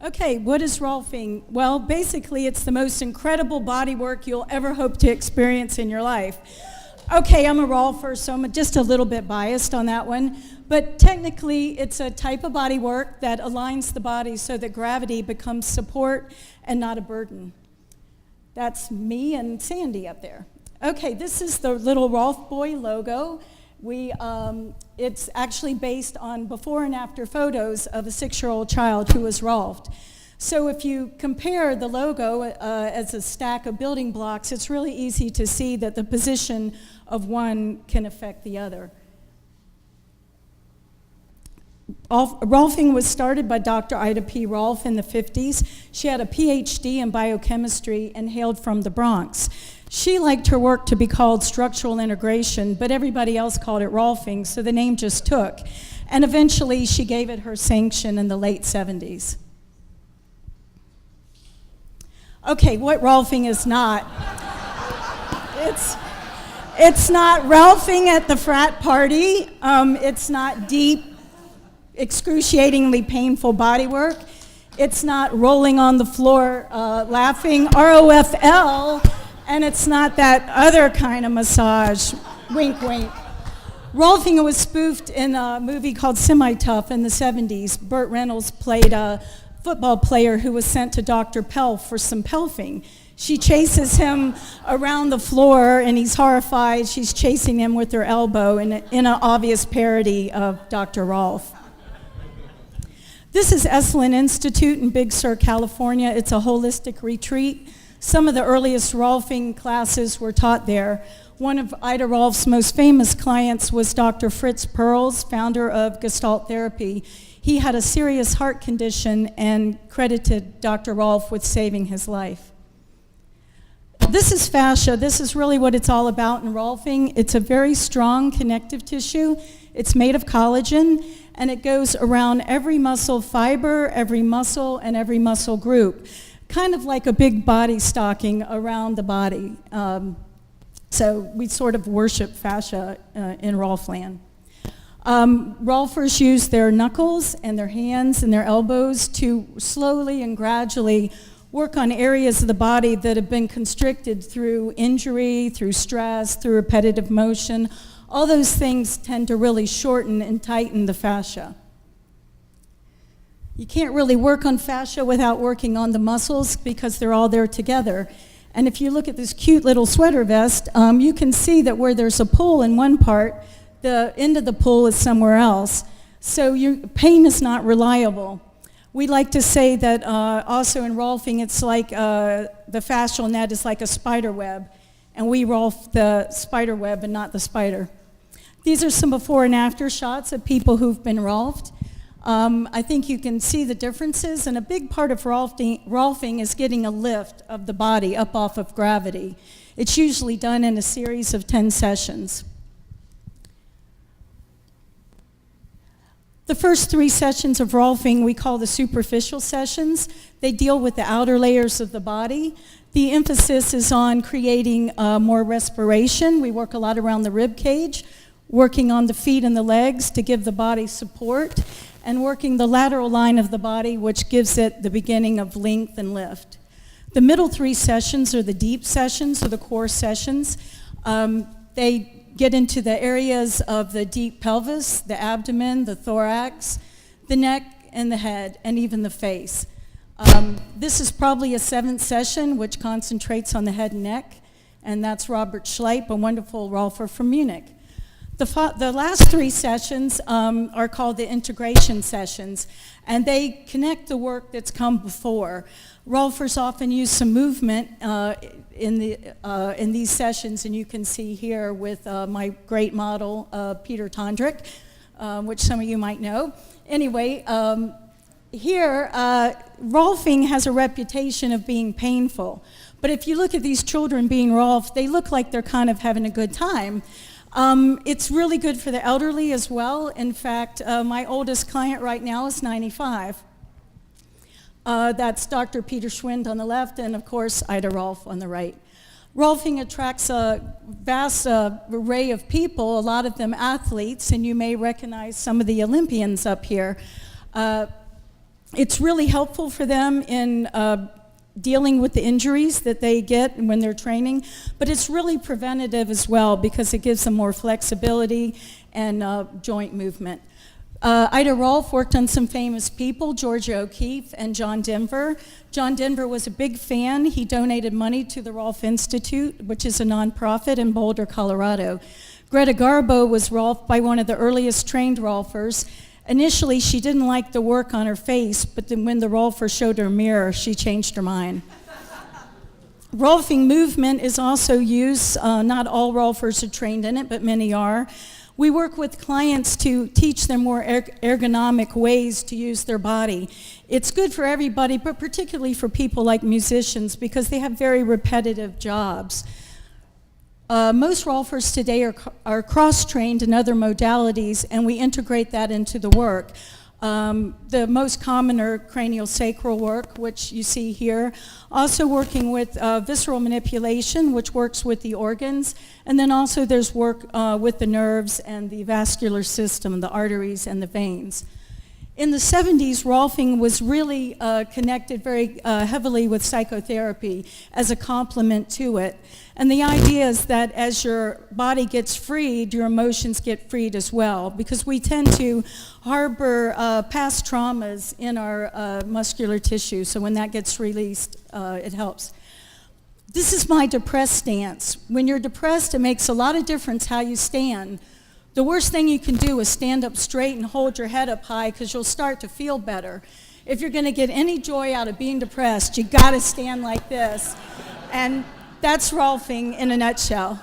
Okay, what is rolfing? Well, basically, it's the most incredible body work you'll ever hope to experience in your life. Okay, I'm a rolfer, so I'm just a little bit biased on that one. But technically, it's a type of body work that aligns the body so that gravity becomes support and not a burden. That's me and Sandy up there. Okay, this is the little Rolf Boy logo. It's actually based on before and after photos of a 6-year-old child who was rolfed. So if you compare the logo as a stack of building blocks, it's really easy to see that the position of one can affect the other. Rolfing was started by Dr. Ida P. Rolf in the 50s. She had a PhD in biochemistry and hailed from the Bronx. She liked her work to be called structural integration, but everybody else called it rolfing, so the name just took. And eventually she gave it her sanction in the late 70s. Okay, what rolfing is not. It's not rolfing at the frat party. It's not deep, excruciatingly painful body work. It's not rolling on the floor laughing, ROFL, and it's not that other kind of massage, wink, wink. Rolfing was spoofed in a movie called Semi-Tough in the 70s. Burt Reynolds played a football player who was sent to Dr. Pelf for some pelfing. She chases him around the floor and he's horrified. She's chasing him with her elbow in an obvious parody of Dr. Rolf. This is Esalen Institute in Big Sur, California. It's a holistic retreat. Some of the earliest rolfing classes were taught there. One of Ida Rolf's most famous clients was Dr. Fritz Perls, founder of Gestalt therapy. He had a serious heart condition and credited Dr. Rolf with saving his life. This is fascia. This is really what it's all about in rolfing. It's a very strong connective tissue. It's made of collagen, and it goes around every muscle fiber, every muscle, and every muscle group. Kind of like a big body stocking around the body. So we sort of worship fascia in Rolfland. Rolfers use their knuckles and their hands and their elbows to slowly and gradually work on areas of the body that have been constricted through injury, through stress, through repetitive motion. All those things tend to really shorten and tighten the fascia. You can't really work on fascia without working on the muscles because they're all there together. And if you look at this cute little sweater vest, you can see that where there's a pull in one part, the end of the pull is somewhere else. So your pain is not reliable. We like to say that also in rolfing, it's like the fascial net is like a spider web, and we rolf the spider web and not the spider. These are some before and after shots of people who've been rolfed. I think you can see the differences, and a big part of rolfing is getting a lift of the body up off of gravity. It's usually done in a series of 10 sessions. The first 3 sessions of rolfing we call the superficial sessions. They deal with the outer layers of the body. The emphasis is on creating more respiration. We work a lot around the rib cage, working on the feet and the legs to give the body support, and working the lateral line of the body, which gives it the beginning of length and lift. The middle 3 sessions are the deep sessions, or the core sessions. They get into the areas of the deep pelvis, the abdomen, the thorax, the neck, and the head, and even the face. This is probably a 7th session, which concentrates on the head and neck, and that's Robert Schleip, a wonderful rolfer from Munich. The last 3 sessions are called the integration sessions, and they connect the work that's come before. Rolfers often use some movement in these sessions, and you can see here with my great model, Peter Tondrick, which some of you might know. Anyway, here, rolfing has a reputation of being painful, but if you look at these children being rolfed, they look like they're kind of having a good time. It's really good for the elderly as well. In fact, my oldest client right now is 95. That's Dr. Peter Schwind on the left, and of course, Ida Rolf on the right. Rolfing attracts a vast array of people, a lot of them athletes, and you may recognize some of the Olympians up here. It's really helpful for them in dealing with the injuries that they get when they're training, but it's really preventative as well because it gives them more flexibility and joint movement. Ida Rolfe worked on some famous people, Georgia O'Keeffe and John Denver. John Denver was a big fan. He donated money to the Rolfe Institute, which is a nonprofit in Boulder, Colorado. Greta Garbo was Rolfe by one of the earliest trained Rolfers. Initially, she didn't like the work on her face, but then when the Rolfer showed her a mirror, she changed her mind. Rolfing movement is also used. Not all Rolfers are trained in it, but many are. We work with clients to teach them more ergonomic ways to use their body. It's good for everybody, but particularly for people like musicians because they have very repetitive jobs. Most Rolfers today are cross-trained in other modalities, and we integrate that into the work. The most common are craniosacral work, which you see here. Also working with visceral manipulation, which works with the organs. And then also there's work with the nerves and the vascular system, the arteries and the veins. In the 70s, Rolfing was really connected very heavily with psychotherapy as a complement to it. And the idea is that as your body gets freed, your emotions get freed as well, because we tend to harbor past traumas in our muscular tissue, so when that gets released, it helps. This is my depressed stance. When you're depressed, it makes a lot of difference how you stand. The worst thing you can do is stand up straight and hold your head up high because you'll start to feel better. If you're going to get any joy out of being depressed, you got to stand like this. And that's Rolfing in a nutshell.